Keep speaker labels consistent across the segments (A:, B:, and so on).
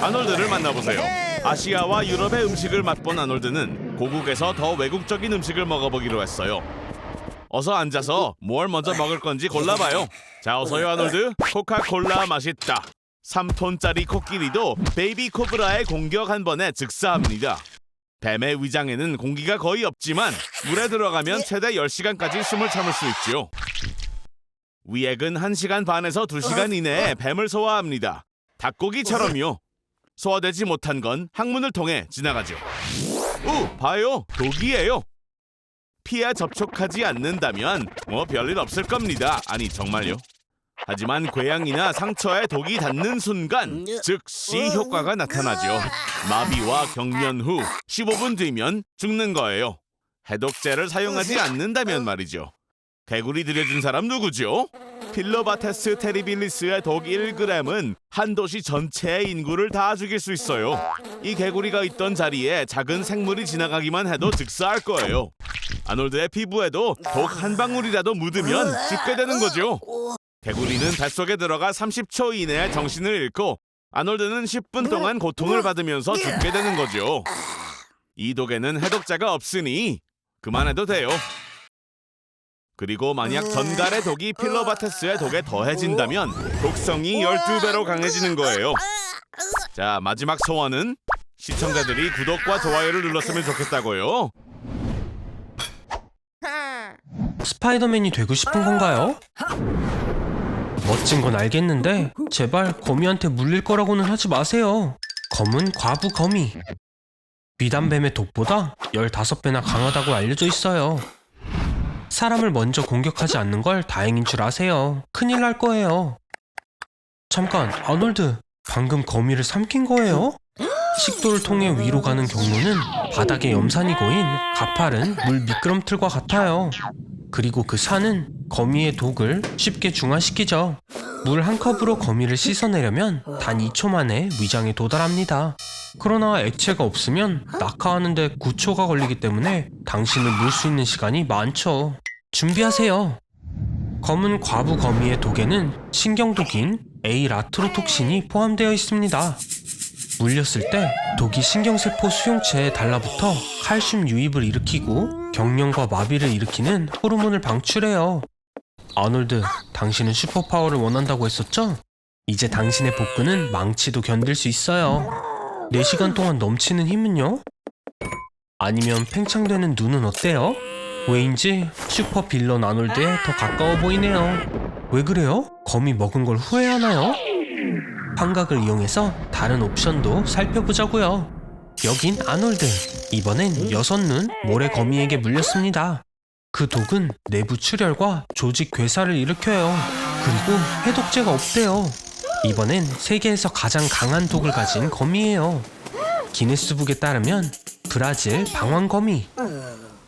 A: 아놀드를 만나보세요. 아시아와 유럽의 음식을 맛본 아놀드는 고국에서 더 외국적인 음식을 먹어보기로 했어요. 어서 앉아서 뭘 먼저 먹을 건지 골라봐요. 자, 어서요 아놀드. 코카콜라 맛있다. 3톤짜리 코끼리도 베이비 코브라의 공격 한 번에 즉사합니다. 뱀의 위장에는 공기가 거의 없지만 물에 들어가면 최대 10시간까지 숨을 참을 수 있죠. 위액은 1시간 반에서 2시간 이내에 뱀을 소화합니다. 닭고기처럼요. 소화되지 못한 건 항문을 통해 지나가죠. 오, 봐요. 독이에요. 피에 접촉하지 않는다면 별일 없을 겁니다. 아니, 정말요. 하지만 궤양이나 상처에 독이 닿는 순간 즉시 효과가 나타나죠. 마비와 경련 후 15분 뒤면 죽는 거예요. 해독제를 사용하지 않는다면 말이죠. 개구리 들여준 사람 누구죠? 필로바테스 테리빌리스의 독 1g은 한 도시 전체의 인구를 다 죽일 수 있어요. 이 개구리가 있던 자리에 작은 생물이 지나가기만 해도 즉사할 거예요. 아놀드의 피부에도 독 한 방울이라도 묻으면 죽게 되는 거죠. 개구리는 뱃속에 들어가 30초 이내에 정신을 잃고 아놀드는 10분 동안 고통을 받으면서 죽게 되는 거죠. 이 독에는 해독제가 없으니 그만해도 돼요. 그리고 만약 전갈의 독이 필로바테스의 독에 더해진다면 독성이 12배로 강해지는 거예요. 자, 마지막 소원은 시청자들이 구독과 좋아요를 눌렀으면 좋겠다고요.
B: 스파이더맨이 되고 싶은 건가요? 멋진 건 알겠는데 제발 거미한테 물릴 거라고는 하지 마세요. 검은 과부 거미. 비단뱀의 독보다 15배나 강하다고 알려져 있어요. 사람을 먼저 공격하지 않는 걸 다행인 줄 아세요. 큰일 날 거예요. 잠깐, 아놀드. 방금 거미를 삼킨 거예요? 식도를 통해 위로 가는 경로는 바닥에 염산이 고인 가파른 물 미끄럼틀과 같아요. 그리고 그 산은 거미의 독을 쉽게 중화시키죠. 물 한 컵으로 거미를 씻어내려면 단 2초 만에 위장에 도달합니다. 그러나 액체가 없으면 낙하하는데 9초가 걸리기 때문에 당신을 물 수 있는 시간이 많죠. 준비하세요. 검은 과부 거미의 독에는 신경독인 에이라트로톡신이 포함되어 있습니다. 물렸을 때 독이 신경세포 수용체에 달라붙어 칼슘 유입을 일으키고 경련과 마비를 일으키는 호르몬을 방출해요. 아놀드, 당신은 슈퍼파워를 원한다고 했었죠? 이제 당신의 복근은 망치도 견딜 수 있어요. 4시간 동안 넘치는 힘은요? 아니면 팽창되는 눈은 어때요? 왜인지 슈퍼 빌런 아놀드에 더 가까워 보이네요. 왜 그래요? 거미 먹은 걸 후회하나요? 환각을 이용해서 다른 옵션도 살펴보자고요. 여긴 아놀드. 이번엔 6눈 모래 거미에게 물렸습니다. 그 독은 내부 출혈과 조직 괴사를 일으켜요. 그리고 해독제가 없대요. 이번엔 세계에서 가장 강한 독을 가진 거미예요. 기네스북에 따르면 브라질 방황거미.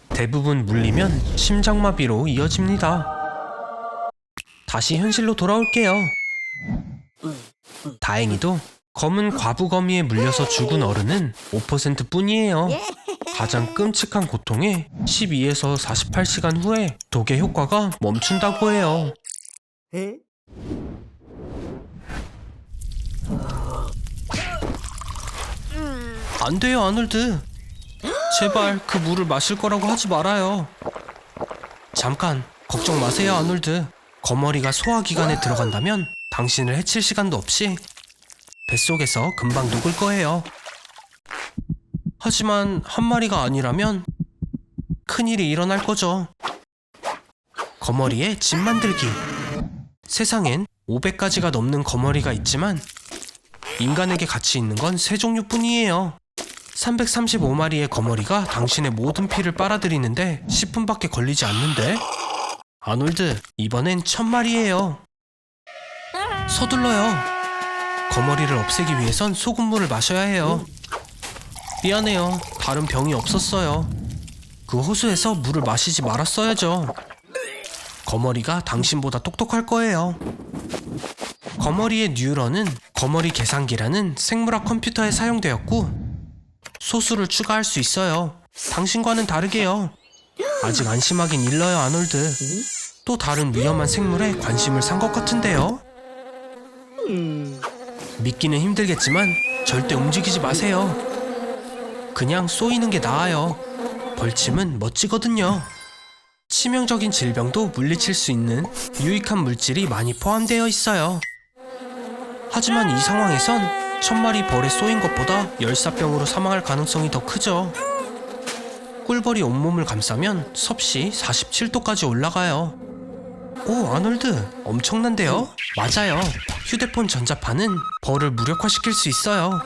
B: 대부분 물리면 심장마비로 이어집니다. 다시 현실로 돌아올게요. 다행히도 검은 과부거미에 물려서 죽은 어른은 5% 뿐이에요. 가장 끔찍한 고통에 12에서 48시간 후에 독의 효과가 멈춘다고 해요. 안 돼요, 아놀드. 제발 그 물을 마실 거라고 하지 말아요. 잠깐, 걱정 마세요, 아놀드. 거머리가 소화기관에 들어간다면 당신을 해칠 시간도 없이 뱃속에서 금방 녹을 거예요. 하지만 한 마리가 아니라면 큰일이 일어날 거죠. 거머리에 집 만들기. 세상엔 500가지가 넘는 거머리가 있지만 인간에게 가치 있는 건 3종류뿐이에요. 335마리의 거머리가 당신의 모든 피를 빨아들이는데 10분밖에 걸리지 않는데? 아놀드, 이번엔 1000마리예요. 서둘러요. 거머리를 없애기 위해선 소금물을 마셔야 해요. 미안해요. 다른 병이 없었어요. 그 호수에서 물을 마시지 말았어야죠. 거머리가 당신보다 똑똑할 거예요. 거머리의 뉴런은 거머리 계산기라는 생물학 컴퓨터에 사용되었고 소수를 추가할 수 있어요. 당신과는 다르게요. 아직 안심하긴 일러요, 아놀드. 또 다른 위험한 생물에 관심을 산 것 같은데요. 믿기는 힘들겠지만 절대 움직이지 마세요. 그냥 쏘이는 게 나아요. 벌침은 멋지거든요. 치명적인 질병도 물리칠 수 있는 유익한 물질이 많이 포함되어 있어요. 하지만 이 상황에선 1000마리 벌에 쏘인 것보다 열사병으로 사망할 가능성이 더 크죠. 꿀벌이 온몸을 감싸면 섭씨 47도까지 올라가요. 오, 아놀드, 엄청난데요? 맞아요. 휴대폰 전자파는 벌을 무력화시킬 수 있어요.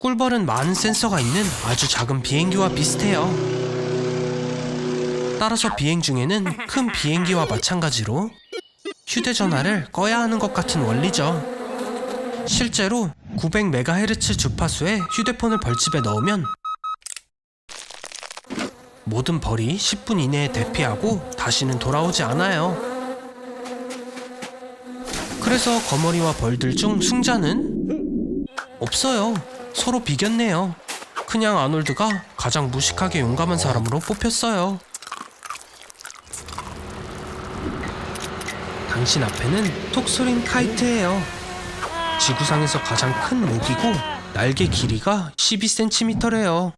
B: 꿀벌은 많은 센서가 있는 아주 작은 비행기와 비슷해요. 따라서 비행 중에는 큰 비행기와 마찬가지로 휴대전화를 꺼야 하는 것 같은 원리죠. 실제로 900MHz 주파수의 휴대폰을 벌집에 넣으면 모든 벌이 10분 이내에 대피하고 다시는 돌아오지 않아요. 그래서 거머리와 벌들 중 승자는 없어요. 서로 비겼네요. 그냥 아놀드가 가장 무식하게 용감한 사람으로 뽑혔어요. 당신 앞에는 톡소린 카이트예요. 지구상에서 가장 큰 모기고 날개 길이가 12cm래요.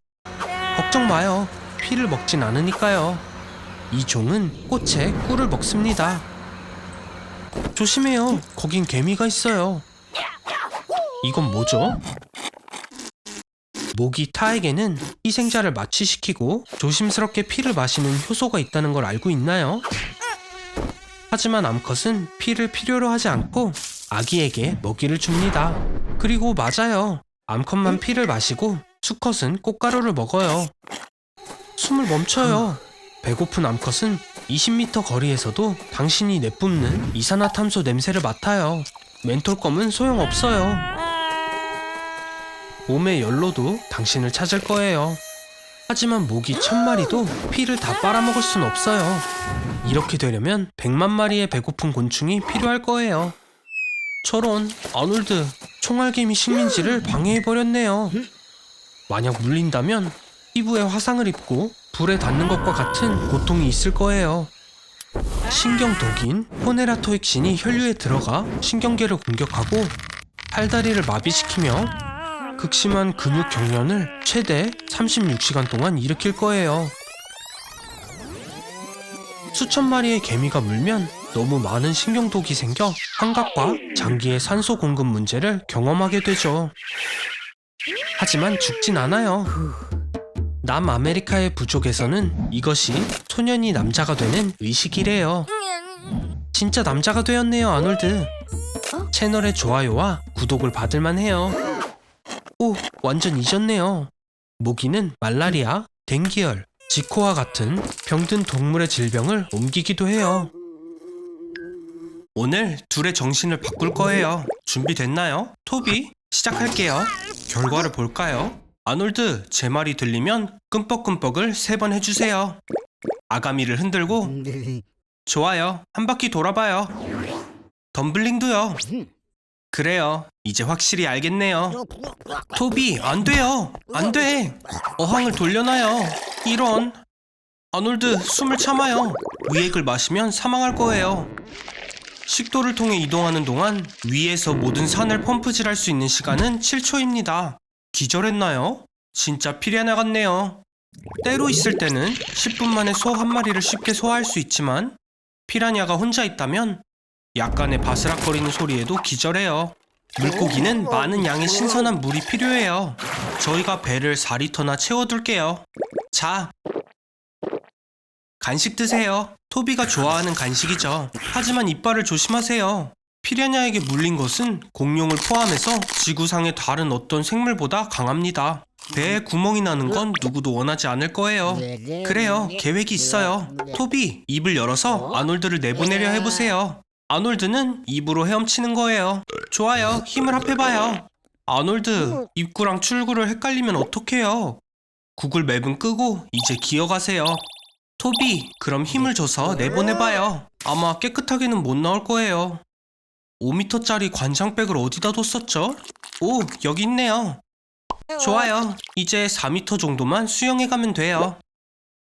B: 걱정 마요. 피를 먹진 않으니까요. 이 종은 꽃에 꿀을 먹습니다. 조심해요. 거긴 개미가 있어요. 이건 뭐죠? 모기 타에게는 희생자를 마취시키고 조심스럽게 피를 마시는 효소가 있다는 걸 알고 있나요? 하지만 암컷은 피를 필요로 하지 않고 아기에게 먹이를 줍니다. 그리고 맞아요. 암컷만 피를 마시고 수컷은 꽃가루를 먹어요. 숨을 멈춰요. 배고픈 암컷은 20m 거리에서도 당신이 내뿜는 이산화탄소 냄새를 맡아요. 멘톨껌은 소용없어요. 몸의 열로도 당신을 찾을 거예요. 하지만 모기 1000마리도 피를 다 빨아먹을 순 없어요. 이렇게 되려면 100만 마리의 배고픈 곤충이 필요할 거예요. 저런, 아놀드, 총알개미 식민지를 방해해버렸네요. 만약 물린다면 피부에 화상을 입고 불에 닿는 것과 같은 고통이 있을 거예요. 신경독인 호네라토익신이 혈류에 들어가 신경계를 공격하고 팔다리를 마비시키며 극심한 근육 경련을 최대 36시간 동안 일으킬 거예요. 수천 마리의 개미가 물면 너무 많은 신경독이 생겨 환각과 장기의 산소 공급 문제를 경험하게 되죠. 하지만 죽진 않아요. 남아메리카의 부족에서는 이것이 소년이 남자가 되는 의식이래요. 진짜 남자가 되었네요, 아놀드. 채널의 좋아요와 구독을 받을만 해요. 오, 완전 잊었네요. 모기는 말라리아, 댕기열, 지코와 같은 병든 동물의 질병을 옮기기도 해요. 오늘 둘의 정신을 바꿀 거예요. 준비됐나요? 토비, 시작할게요. 결과를 볼까요? 아놀드, 제 말이 들리면 끔뻑끔뻑을 3번 해주세요. 아가미를 흔들고 좋아요. 한 바퀴 돌아봐요. 덤블링도요. 그래요. 이제 확실히 알겠네요. 토비, 안 돼요. 안 돼. 어항을 돌려놔요. 이런. 아놀드, 숨을 참아요. 위액을 마시면 사망할 거예요. 식도를 통해 이동하는 동안 위에서 모든 산을 펌프질할 수 있는 시간은 7초입니다. 기절했나요? 진짜 피레나 같네요. 때로 있을 때는 10분 만에 소 한 마리를 쉽게 소화할 수 있지만 피라냐가 혼자 있다면 약간의 바스락거리는 소리에도 기절해요. 물고기는 많은 양의 신선한 물이 필요해요. 저희가 배를 4리터나 채워둘게요. 자, 간식 드세요. 토비가 좋아하는 간식이죠. 하지만 이빨을 조심하세요. 피라냐에게 물린 것은 공룡을 포함해서 지구상의 다른 어떤 생물보다 강합니다. 배에 구멍이 나는 건 누구도 원하지 않을 거예요. 그래요, 계획이 있어요. 토비, 입을 열어서 아놀드를 내보내려 해보세요. 아놀드는 입으로 헤엄치는 거예요. 좋아요, 힘을 합해봐요. 아놀드, 입구랑 출구를 헷갈리면 어떡해요? 구글 맵은 끄고 이제 기어가세요. 토비, 그럼 힘을 줘서 내보내봐요. 아마 깨끗하게는 못 나올 거예요. 5m짜리 관장백을 어디다 뒀었죠? 오, 여기 있네요. 좋아요. 이제 4m 정도만 수영해가면 돼요.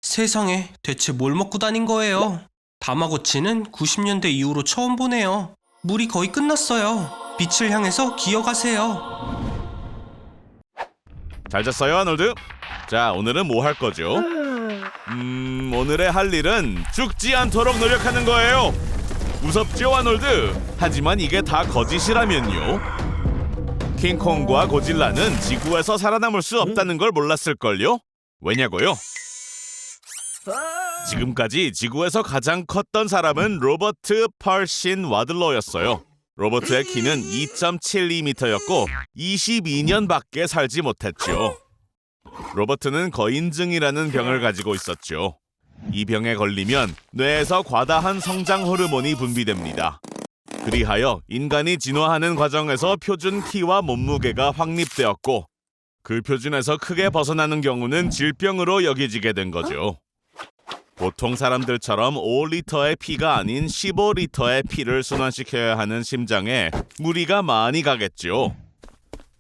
B: 세상에, 대체 뭘 먹고 다닌 거예요? 다마고치는 90년대 이후로 처음 보네요. 물이 거의 끝났어요. 빛을 향해서 기어가세요.
A: 잘 잤어요, 아놀드? 자, 오늘은 뭐 할 거죠? 오늘의 할 일은 죽지 않도록 노력하는 거예요. 무섭죠, 아놀드? 하지만 이게 다 거짓이라면요. 킹콩과 고질라는 지구에서 살아남을 수 없다는 걸 몰랐을걸요? 왜냐고요? 지금까지 지구에서 가장 컸던 사람은 로버트 펄신 와들러였어요. 로버트의 키는 2.72m였고 22년밖에 살지 못했죠. 로버트는 거인증이라는 병을 가지고 있었죠. 이 병에 걸리면 뇌에서 과다한 성장 호르몬이 분비됩니다. 그리하여 인간이 진화하는 과정에서 표준 키와 몸무게가 확립되었고 그 표준에서 크게 벗어나는 경우는 질병으로 여겨지게 된 거죠. 보통 사람들처럼 5리터의 피가 아닌 15리터의 피를 순환시켜야 하는 심장에 무리가 많이 가겠죠.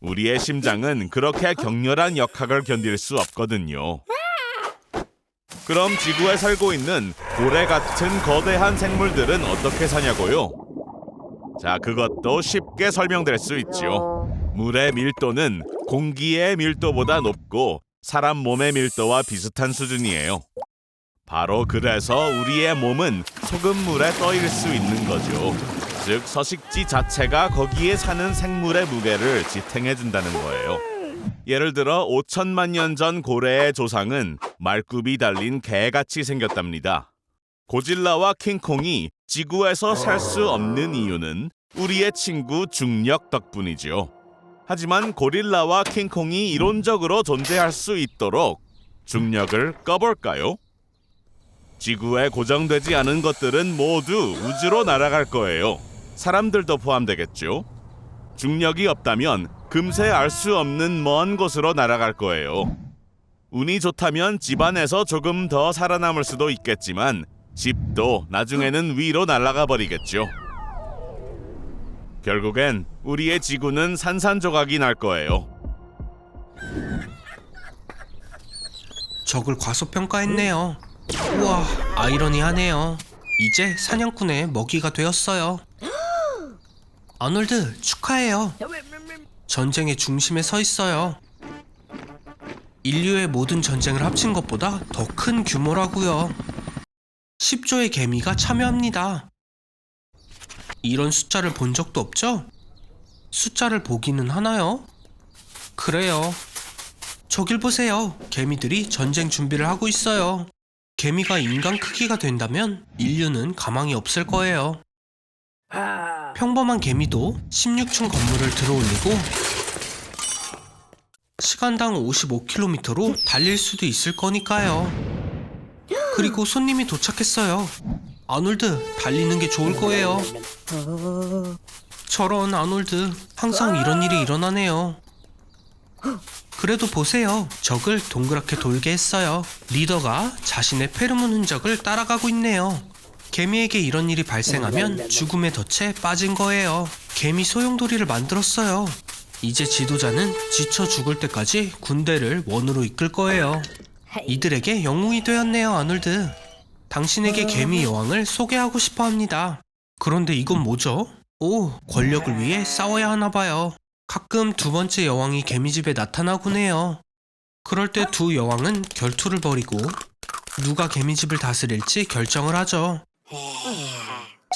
A: 우리의 심장은 그렇게 격렬한 역학을 견딜 수 없거든요. 그럼 지구에 살고 있는 고래 같은 거대한 생물들은 어떻게 사냐고요? 자, 그것도 쉽게 설명될 수 있죠. 물의 밀도는 공기의 밀도보다 높고 사람 몸의 밀도와 비슷한 수준이에요. 바로 그래서 우리의 몸은 소금물에 떠일 수 있는 거죠. 즉 서식지 자체가 거기에 사는 생물의 무게를 지탱해준다는 거예요. 예를 들어 5천만 년 전 고래의 조상은 말굽이 달린 개같이 생겼답니다. 고질라와 킹콩이 지구에서 살 수 없는 이유는 우리의 친구 중력 덕분이죠. 하지만 고릴라와 킹콩이 이론적으로 존재할 수 있도록 중력을 꺼볼까요? 지구에 고정되지 않은 것들은 모두 우주로 날아갈 거예요. 사람들도 포함되겠죠. 중력이 없다면 금세 알 수 없는 먼 곳으로 날아갈 거예요. 운이 좋다면 집안에서 조금 더 살아남을 수도 있겠지만 집도 나중에는 위로 날아가 버리겠죠. 결국엔 우리의 지구는 산산조각이 날 거예요.
B: 적을 과소평가했네요. 우와, 아이러니하네요. 이제 사냥꾼의 먹이가 되었어요. 아놀드, 축하해요. 전쟁의 중심에 서 있어요. 인류의 모든 전쟁을 합친 것보다 더 큰 규모라고요. 10조의 개미가 참여합니다. 이런 숫자를 본 적도 없죠? 숫자를 보기는 하나요? 그래요. 저길 보세요. 개미들이 전쟁 준비를 하고 있어요. 개미가 인간 크기가 된다면 인류는 가망이 없을 거예요. 평범한 개미도 16층 건물을 들어올리고 시간당 55km로 달릴 수도 있을 거니까요. 그리고 손님이 도착했어요. 아놀드, 달리는 게 좋을 거예요. 저런 아놀드, 항상 이런 일이 일어나네요. 그래도 보세요. 적을 동그랗게 돌게 했어요. 리더가 자신의 페로몬 흔적을 따라가고 있네요. 개미에게 이런 일이 발생하면 죽음의 덫에 빠진 거예요. 개미 소용돌이를 만들었어요. 이제 지도자는 지쳐 죽을 때까지 군대를 원으로 이끌 거예요. 이들에게 영웅이 되었네요, 아놀드. 당신에게 개미 여왕을 소개하고 싶어 합니다. 그런데 이건 뭐죠? 오, 권력을 위해 싸워야 하나 봐요. 가끔 두 번째 여왕이 개미집에 나타나곤 해요. 그럴 때 두 여왕은 결투를 벌이고 누가 개미집을 다스릴지 결정을 하죠.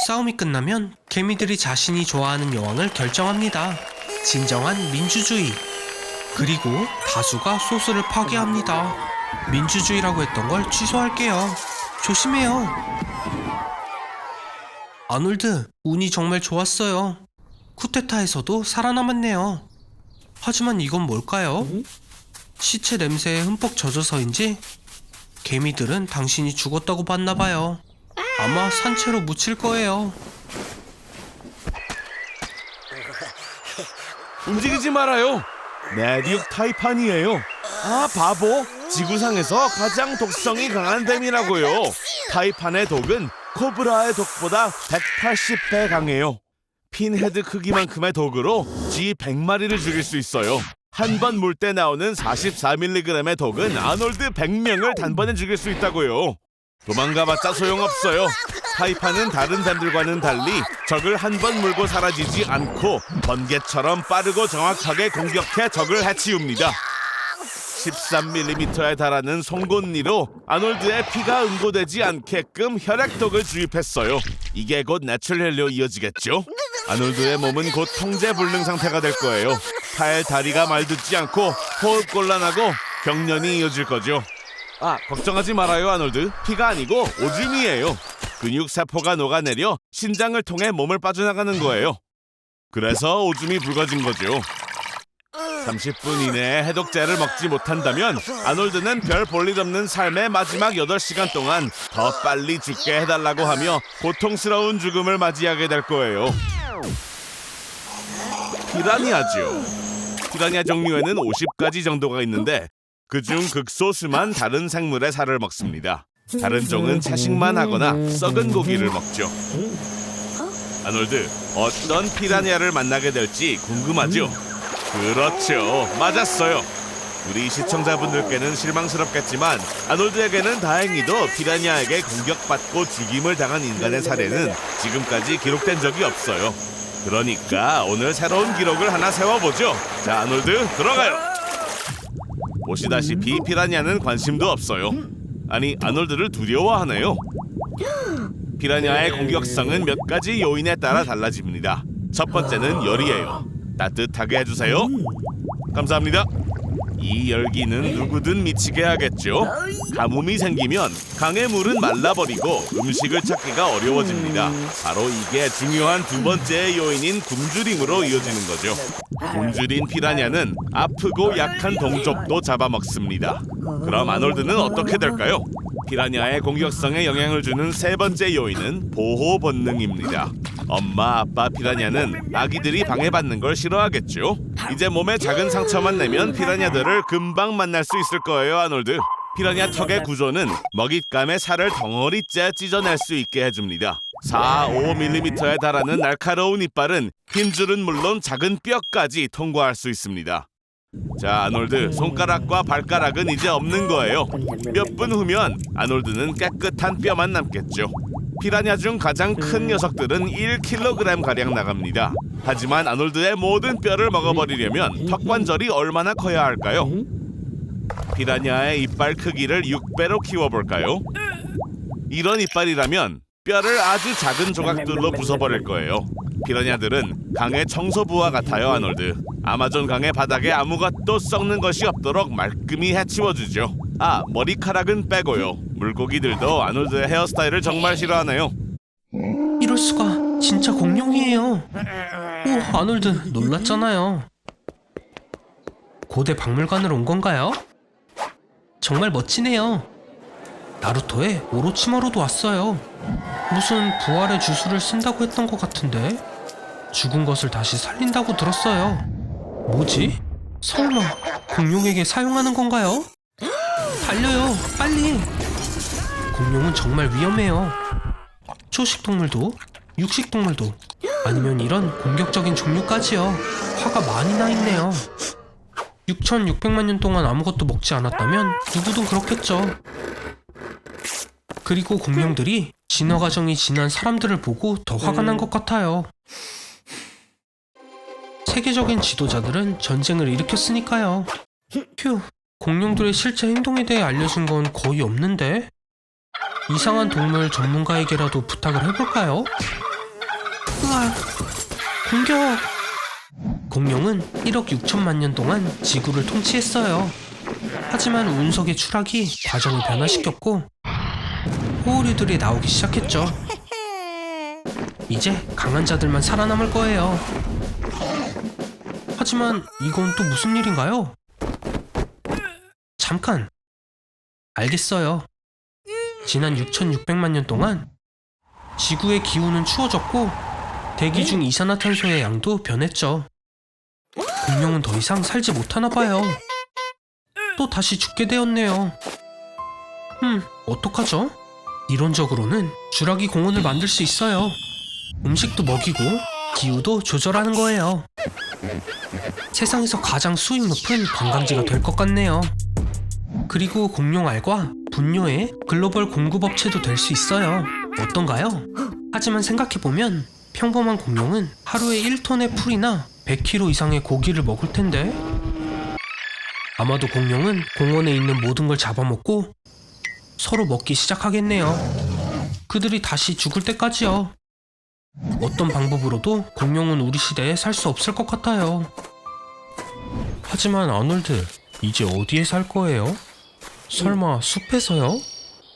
B: 싸움이 끝나면 개미들이 자신이 좋아하는 여왕을 결정합니다. 진정한 민주주의. 그리고 다수가 소스를 파괴합니다. 민주주의라고 했던 걸 취소할게요. 조심해요. 아놀드, 운이 정말 좋았어요. 쿠데타에서도 살아남았네요. 하지만 이건 뭘까요? 시체 냄새에 흠뻑 젖어서인지 개미들은 당신이 죽었다고 봤나봐요. 아마 산채로 묻힐 거예요.
A: 움직이지 말아요. 메디욱 타이판이에요. 아, 바보. 지구상에서 가장 독성이 강한 뱀이라고요. 타이판의 독은 코브라의 독보다 180배 강해요. 핀헤드 크기만큼의 독으로 쥐 100마리를 죽일 수 있어요. 한 번 물 때 나오는 44mg의 독은 아놀드 100명을 단번에 죽일 수 있다고요. 도망가봤자 소용없어요. 파이파는 다른 뱀들과는 달리 적을 한 번 물고 사라지지 않고 번개처럼 빠르고 정확하게 공격해 적을 해치웁니다. 13mm에 달하는 송곳니로 아놀드의 피가 응고되지 않게끔 혈액독을 주입했어요. 이게 곧 뇌출혈로 이어지겠죠? 아놀드의 몸은 곧 통제불능 상태가 될 거예요. 팔, 다리가 말듣지 않고 호흡 곤란하고 경련이 이어질 거죠. 걱정하지 말아요, 아놀드. 피가 아니고 오줌이에요. 근육 세포가 녹아내려 신장을 통해 몸을 빠져나가는 거예요. 그래서 오줌이 붉어진 거죠. 30분 이내에 해독제를 먹지 못한다면 아놀드는 별 볼일 없는 삶의 마지막 8시간 동안 더 빨리 죽게 해달라고 하며 고통스러운 죽음을 맞이하게 될 거예요. 피라니아죠. 피라니아 종류에는 50가지 정도가 있는데 그중 극소수만 다른 생물의 살을 먹습니다. 다른 종은 채식만 하거나 썩은 고기를 먹죠. 아놀드, 어떤 피라니아를 만나게 될지 궁금하죠? 그렇죠, 맞았어요. 우리 시청자분들께는 실망스럽겠지만 아놀드에게는 다행히도 피라니아에게 공격받고 죽임을 당한 인간의 사례는 지금까지 기록된 적이 없어요. 그러니까 오늘 새로운 기록을 하나 세워보죠. 자, 아놀드, 들어가요. 보시다시피 피라니아는 관심도 없어요. 아니, 아놀드를 두려워하네요. 피라니아의 공격성은 몇 가지 요인에 따라 달라집니다. 첫 번째는 열이에요. 따뜻하게 해주세요. 감사합니다. 이 열기는 누구든 미치게 하겠죠. 가뭄이 생기면 강의 물은 말라버리고 음식을 찾기가 어려워집니다. 바로 이게 중요한 두 번째 요인인 굶주림으로 이어지는 거죠. 굶주린 피라냐는 아프고 약한 동족도 잡아먹습니다. 그럼 아놀드는 어떻게 될까요? 피라냐의 공격성에 영향을 주는 세 번째 요인은 보호 본능입니다. 엄마, 아빠 피라냐는 아기들이 방해받는 걸 싫어하겠죠. 이제 몸에 작은 상처만 내면 피라냐들을 금방 만날 수 있을 거예요, 아놀드. 피라냐 턱의 구조는 먹잇감의 살을 덩어리째 찢어낼 수 있게 해줍니다. 4-5mm에 달하는 날카로운 이빨은 힘줄은 물론 작은 뼈까지 통과할 수 있습니다. 자, 아놀드, 손가락과 발가락은 이제 없는 거예요. 몇 분 후면 아놀드는 깨끗한 뼈만 남겠죠. 피라냐 중 가장 큰 녀석들은 1kg가량 나갑니다. 하지만 아놀드의 모든 뼈를 먹어버리려면 턱관절이 얼마나 커야 할까요? 피라냐의 이빨 크기를 6배로 키워볼까요? 이런 이빨이라면 뼈를 아주 작은 조각들로 부숴버릴 거예요. 피라냐들은 강의 청소부와 같아요, 아놀드. 아마존 강의 바닥에 아무것도 썩는 것이 없도록 말끔히 해치워주죠. 머리카락은 빼고요. 물고기들도 아놀드의 헤어스타일을 정말 싫어하네요.
B: 이럴 수가, 진짜 공룡이에요. 오, 아놀드 놀랐잖아요. 고대 박물관으로 온 건가요? 정말 멋지네요. 나루토의 오로치마루도 왔어요. 무슨 부활의 주술을 쓴다고 했던 것 같은데 죽은 것을 다시 살린다고 들었어요. 뭐지? 설마 공룡에게 사용하는 건가요? 달려요, 빨리! 공룡은 정말 위험해요. 초식동물도, 육식동물도, 아니면 이런 공격적인 종류까지요. 화가 많이 나 있네요. 6,600만 년 동안 아무것도 먹지 않았다면 누구든 그렇겠죠. 그리고 공룡들이 진화 과정이 지난 사람들을 보고 더 화가 난 것 같아요. 세계적인 지도자들은 전쟁을 일으켰으니까요. 휴, 공룡들의 실제 행동에 대해 알려준 건 거의 없는데? 이상한 동물 전문가에게라도 부탁을 해볼까요? 으아, 공격! 공룡은 1억 6천만 년 동안 지구를 통치했어요. 하지만 운석의 추락이 과정을 변화시켰고 호우류들이 나오기 시작했죠. 이제 강한 자들만 살아남을 거예요. 하지만 이건 또 무슨 일인가요? 잠깐! 알겠어요. 지난 6,600만 년 동안 지구의 기온은 추워졌고 대기 중 이산화탄소의 양도 변했죠. 공룡은 더 이상 살지 못하나 봐요. 또 다시 죽게 되었네요. 어떡하죠? 이론적으로는 주라기 공원을 만들 수 있어요. 음식도 먹이고 기후도 조절하는 거예요. 세상에서 가장 수익 높은 관광지가 될 것 같네요. 그리고 공룡알과 분뇨의 글로벌 공급업체도 될 수 있어요. 어떤가요? 하지만 생각해보면 평범한 공룡은 하루에 1톤의 풀이나 100kg 이상의 고기를 먹을 텐데 아마도 공룡은 공원에 있는 모든 걸 잡아먹고 서로 먹기 시작하겠네요. 그들이 다시 죽을 때까지요. 어떤 방법으로도 공룡은 우리 시대에 살 수 없을 것 같아요. 하지만 아놀드, 이제 어디에 살 거예요? 설마 숲에서요?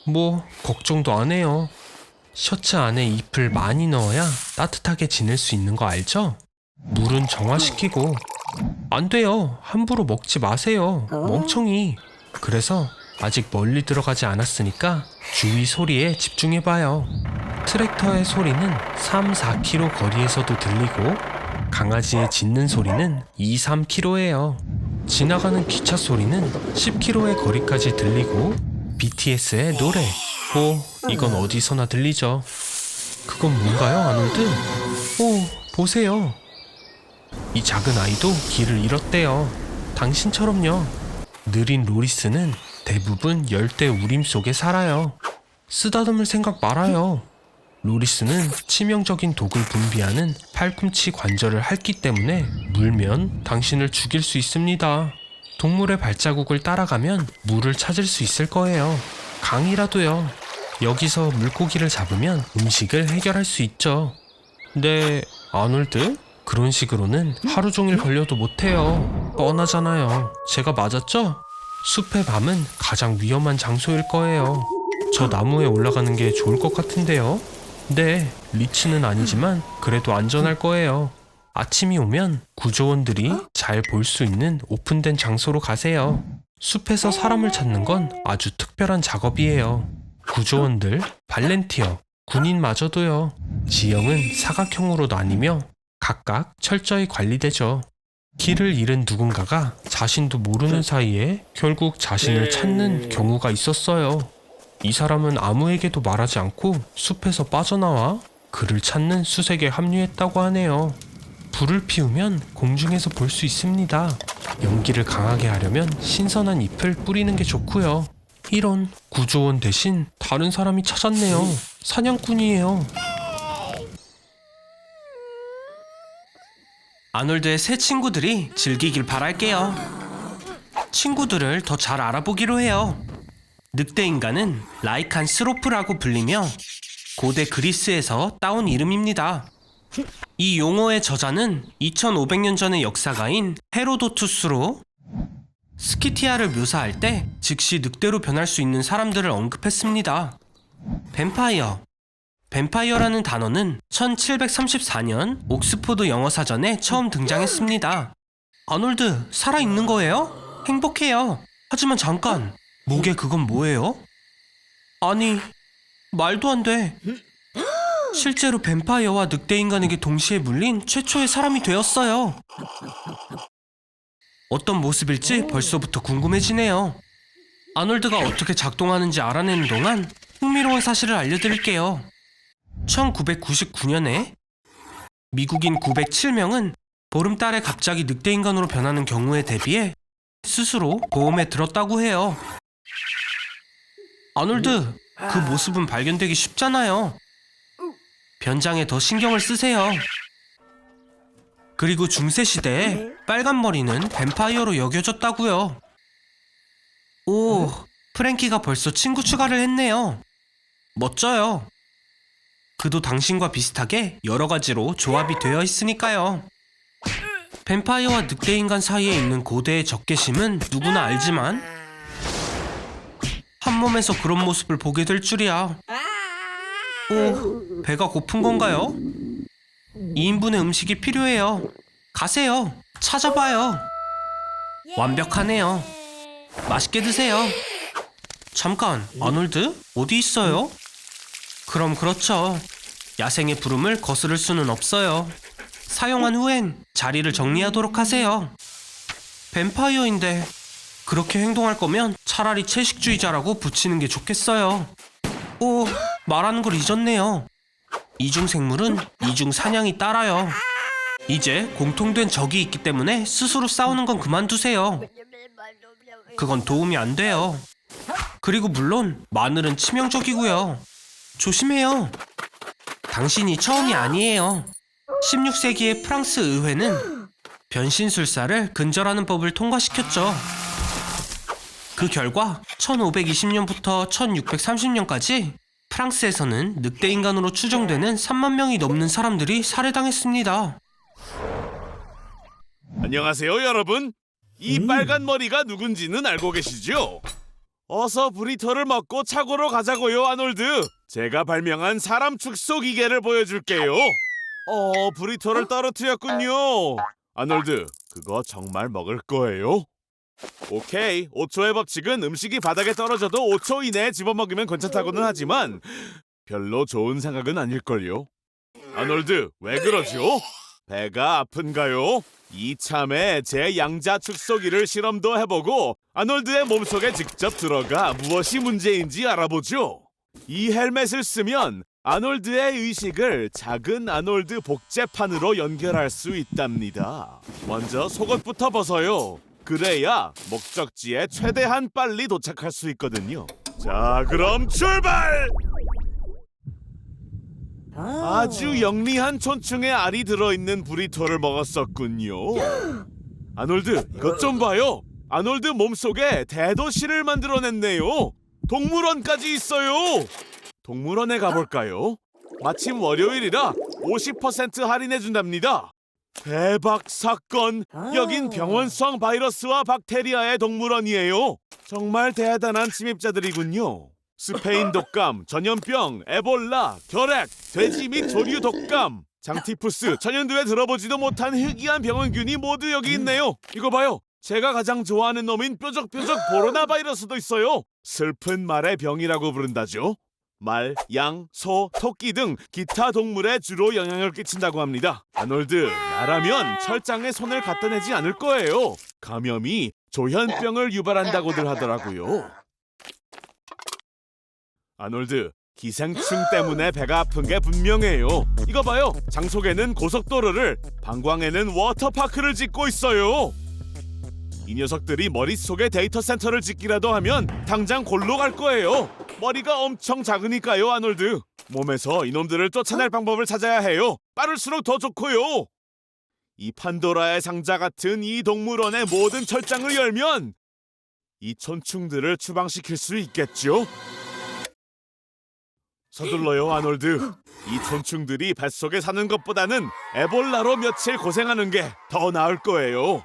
B: 뭐 걱정도 안 해요. 셔츠 안에 잎을 많이 넣어야 따뜻하게 지낼 수 있는 거 알죠? 물은 정화시키고. 안 돼요. 함부로 먹지 마세요. 멍청이. 그래서 아직 멀리 들어가지 않았으니까 주위 소리에 집중해봐요. 트랙터의 소리는 3, 4km 거리에서도 들리고 강아지의 짖는 소리는 2, 3km예요. 지나가는 기차 소리는 10km의 거리까지 들리고 BTS의 노래, 이건 어디서나 들리죠. 그건 뭔가요, 아놀드? 보세요. 이 작은 아이도 길을 잃었대요. 당신처럼요. 느린 로리스는 대부분 열대 우림 속에 살아요. 쓰다듬을 생각 말아요. 로리스는 치명적인 독을 분비하는 팔꿈치 관절을 핥기 때문에 물면 당신을 죽일 수 있습니다. 동물의 발자국을 따라가면 물을 찾을 수 있을 거예요. 강이라도요. 여기서 물고기를 잡으면 음식을 해결할 수 있죠. 네, 아놀드? 그런 식으로는 하루 종일 걸려도 못해요. 뻔하잖아요. 제가 맞았죠? 숲의 밤은 가장 위험한 장소일 거예요. 저 나무에 올라가는 게 좋을 것 같은데요. 네, 리치는 아니지만 그래도 안전할 거예요. 아침이 오면 구조원들이 잘 볼 수 있는 오픈된 장소로 가세요. 숲에서 사람을 찾는 건 아주 특별한 작업이에요. 구조원들, 발렌티어, 군인마저도요. 지형은 사각형으로 나뉘며 각각 철저히 관리되죠. 길을 잃은 누군가가 자신도 모르는 사이에 결국 자신을 찾는 경우가 있었어요. 이 사람은 아무에게도 말하지 않고 숲에서 빠져나와 그를 찾는 수색에 합류했다고 하네요. 불을 피우면 공중에서 볼 수 있습니다. 연기를 강하게 하려면 신선한 잎을 뿌리는 게 좋고요. 이런, 구조원 대신 다른 사람이 찾았네요. 사냥꾼이에요. 아놀드의 새 친구들이 즐기길 바랄게요. 친구들을 더 잘 알아보기로 해요. 늑대인간은 라이칸스로프라고 불리며 고대 그리스에서 따온 이름입니다. 이 용어의 저자는 2500년 전의 역사가인 헤로도투스로 스키티아를 묘사할 때 즉시 늑대로 변할 수 있는 사람들을 언급했습니다. 뱀파이어라는 단어는 1734년 옥스포드 영어사전에 처음 등장했습니다. 아놀드, 살아있는 거예요? 행복해요. 하지만 잠깐, 목에 그건 뭐예요? 아니, 말도 안 돼. 실제로 뱀파이어와 늑대인간에게 동시에 물린 최초의 사람이 되었어요. 어떤 모습일지 벌써부터 궁금해지네요. 아놀드가 어떻게 작동하는지 알아내는 동안 흥미로운 사실을 알려드릴게요. 1999년에 미국인 907명은 보름달에 갑자기 늑대인간으로 변하는 경우에 대비해 스스로 보험에 들었다고 해요. 아놀드, 그 모습은 발견되기 쉽잖아요. 변장에 더 신경을 쓰세요. 그리고 중세시대에 빨간 머리는 뱀파이어로 여겨졌다고요. 오, 프랭키가 벌써 친구 추가를 했네요. 멋져요. 그도 당신과 비슷하게 여러 가지로 조합이 되어 있으니까요. 뱀파이어와 늑대인간 사이에 있는 고대의 적개심은 누구나 알지만 한 몸에서 그런 모습을 보게 될 줄이야. 오, 배가 고픈 건가요? 2인분의 음식이 필요해요. 가세요. 찾아봐요. 완벽하네요. 맛있게 드세요. 잠깐, 아놀드? 어디 있어요? 그럼 그렇죠. 야생의 부름을 거스를 수는 없어요. 사용한 후엔 자리를 정리하도록 하세요. 뱀파이어인데 그렇게 행동할 거면 차라리 채식주의자라고 붙이는 게 좋겠어요. 오, 말하는 걸 잊었네요. 이중생물은 이중사냥이 따라요. 이제 공통된 적이 있기 때문에 스스로 싸우는 건 그만두세요. 그건 도움이 안 돼요. 그리고 물론 마늘은 치명적이고요. 조심해요. 당신이 처음이 아니에요. 16세기의 프랑스 의회는 변신술사를 근절하는 법을 통과시켰죠. 그 결과 1520년부터 1630년까지 프랑스에서는 늑대인간으로 추정되는 3만 명이 넘는 사람들이 살해당했습니다.
A: 안녕하세요, 여러분. 이 빨간 머리가 누군지는 알고 계시죠? 어서 브리토를 먹고 차고로 가자고요, 아놀드. 제가 발명한 사람 축소 기계를 보여줄게요. 브리토를 떨어뜨렸군요. 아놀드, 그거 정말 먹을 거예요? 오케이, 5초의 법칙은 음식이 바닥에 떨어져도 5초 이내에 집어먹으면 괜찮다고는 하지만 별로 좋은 생각은 아닐걸요. 아놀드, 왜 그러죠? 배가 아픈가요? 이참에 제 양자 축소기를 실험도 해보고 아놀드의 몸속에 직접 들어가 무엇이 문제인지 알아보죠. 이 헬멧을 쓰면 아놀드의 의식을 작은 아놀드 복제판으로 연결할 수 있답니다. 먼저 속옷부터 벗어요. 그래야 목적지에 최대한 빨리 도착할 수 있거든요. 자, 그럼 출발! 아주 영리한 촌충의 알이 들어있는 브리토를 먹었었군요. 아놀드, 이것 좀 봐요. 아놀드 몸속에 대도시를 만들어냈네요. 동물원까지 있어요. 동물원에 가볼까요? 마침 월요일이라 50% 할인해준답니다. 대박 사건! 여긴 병원성 바이러스와 박테리아의 동물원이에요. 정말 대단한 침입자들이군요. 스페인 독감, 전염병, 에볼라, 결핵, 돼지 및 조류 독감, 장티푸스, 천연두에 들어보지도 못한 희귀한 병원균이 모두 여기 있네요. 이거 봐요. 제가 가장 좋아하는 놈인 뾰족뾰족 보로나 바이러스도 있어요. 슬픈 말의 병이라고 부른다죠. 말, 양, 소, 토끼 등 기타 동물에 주로 영향을 끼친다고 합니다. 아놀드, 나라면 철장에 손을 갖다 내지 않을 거예요. 감염이 조현병을 유발한다고들 하더라고요. 아놀드, 기생충 때문에 배가 아픈 게 분명해요. 이거 봐요. 장속에는 고속도로를, 방광에는 워터파크를 짓고 있어요. 이 녀석들이 머릿속에 데이터 센터를 짓기라도 하면 당장 골로 갈 거예요. 머리가 엄청 작으니까요, 아놀드. 몸에서 이놈들을 쫓아낼 방법을 찾아야 해요. 빠를수록 더 좋고요. 이 판도라의 상자 같은 이 동물원의 모든 철장을 열면 이 촌충들을 추방시킬 수 있겠죠? 서둘러요, 아놀드. 이 촌충들이 뱃속에 사는 것보다는 에볼라로 며칠 고생하는 게 더 나을 거예요.